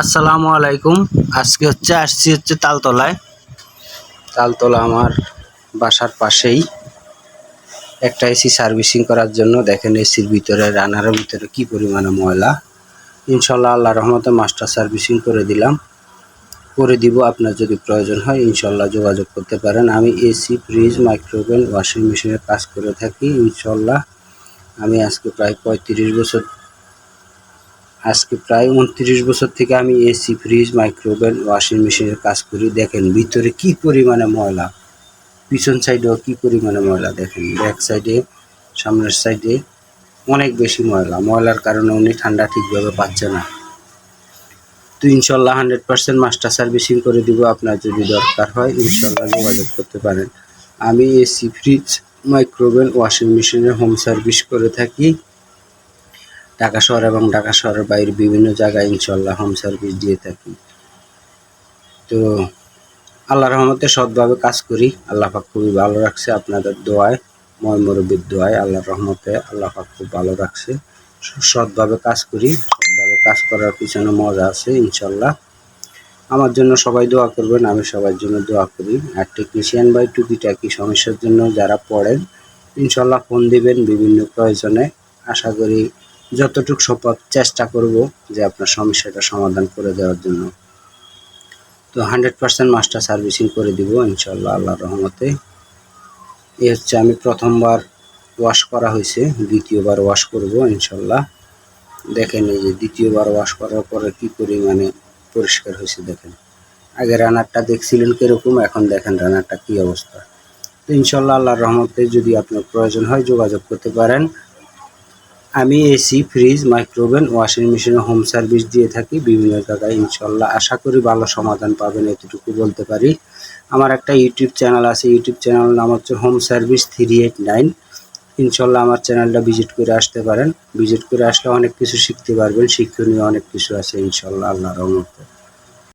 আসসালামু আলাইকুম। আজকে আসছি তালতলায়। তালতলা আমার বাসার পাশেই একটা এসি সার্ভিসিং করার জন্য। দেখেন এসির ভিতরে, রান্নার ভিতরে কি পরিমাণে ময়লা। ইনশাল্লাহ আল্লাহর রহমতে মাস্টার সার্ভিসিং করে দিব। আপনার যদি প্রয়োজন হয় ইনশাল্লাহ যোগাযোগ করতে পারেন। আমি এসি, ফ্রিজ, মাইক্রোওভেন, ওয়াশিং মেশিনের কাজ করে থাকি ইনশাল্লাহ। আমি আজকে প্রায় 29 বছর থেকে আমি এসি, ফ্রিজ, মাইক্রোওভেন, ওয়াশিং মেশিনের কাজ করি। দেখেন ভিতরে কি পরিমাণে ময়লা, পিছন সাইডেও কি পরিমাণে ময়লা। দেখেন ব্যাক সাইডে, সামনের সাইডে অনেক বেশি ময়লার কারণে উনি ঠান্ডা ঠিকভাবে পাচ্ছে না। তো ইনশাল্লাহ 100% মাস্টার সার্ভিসিং করে দিব। আপনার যদি দরকার হয় ইনশাল্লাহ যোগাযোগ করতে পারেন। আমি এসি, ফ্রিজ, মাইক্রোওভেন, ওয়াশিং মেশিনের হোম সার্ভিস করে থাকি ঢাকা শহর এবং ঢাকা শহরের বাইরে বিভিন্ন জায়গায় ইনশাল্লাহ হোম সার্ভিস দিয়ে থাকি। তো আল্লাহর রহমতে সৎভাবে কাজ করি। আল্লাহ পাক খুবই ভালো রাখছে। আপনাদের দোয়ায়, ময় মুরব্বির দোয়ায় আল্লাহর রহমতে আল্লাহ পাক খুব ভালো রাখছে। সৎভাবে কাজ করি। সৎভাবে কাজ করার পিছনে মজা আছে ইনশাল্লাহ। আমার জন্য সবাই দোয়া করবেন, আমি সবার জন্য দোয়া করি। আর টেকনিশিয়ান ভাই টুকিটাকি সমস্যার জন্য যারা পড়েন ইনশাল্লাহ ফোন দিবেন বিভিন্ন প্রয়োজনে। আশা করি যতটুকু সম্ভব চেষ্টা করব যে আপনার সমস্যাটা সমাধান করে দেওয়ার জন্য। তো 100% মাস্টার সার্ভিসিং করে দিব ইনশাল্লাহ আল্লাহর রহমতে। এই হচ্ছে আমি প্রথমবার ওয়াশ করা হয়েছে, দ্বিতীয়বার ওয়াশ করব ইনশাল্লাহ। দেখেন এই যে দ্বিতীয়বার ওয়াশ করার পরে কি পরিমাণে পরিষ্কার হয়েছে। দেখেন আগে রানারটা দেখছিলেন কিরকম, এখন দেখেন রানারটা কি অবস্থা। তো ইনশাল্লাহ আল্লাহর রহমতে যদি আপনার প্রয়োজন হয় যোগাযোগ করতে পারেন। আমি এসি, ফ্রিজ, মাইক্রোওভেন, ওয়াশিং মেশিনের হোম সার্ভিস দিয়ে থাকি বিভিন্ন জায়গায় ইনশাল্লাহ। আশা করি ভালো সমাধান পাবেন, এতটুকু বলতে পারি। আমার একটা ইউটিউব চ্যানেল আছে, ইউটিউব চ্যানেল নাম হচ্ছে হোম সার্ভিস 389। ইনশাল্লাহ আমার চ্যানেলটা ভিজিট করে আসতে পারেন। ভিজিট করে আসলে অনেক কিছু শিখতে পারবেন, শিক্ষণীয় অনেক কিছু আছে ইনশাল্লাহ আল্লাহর রহমতে।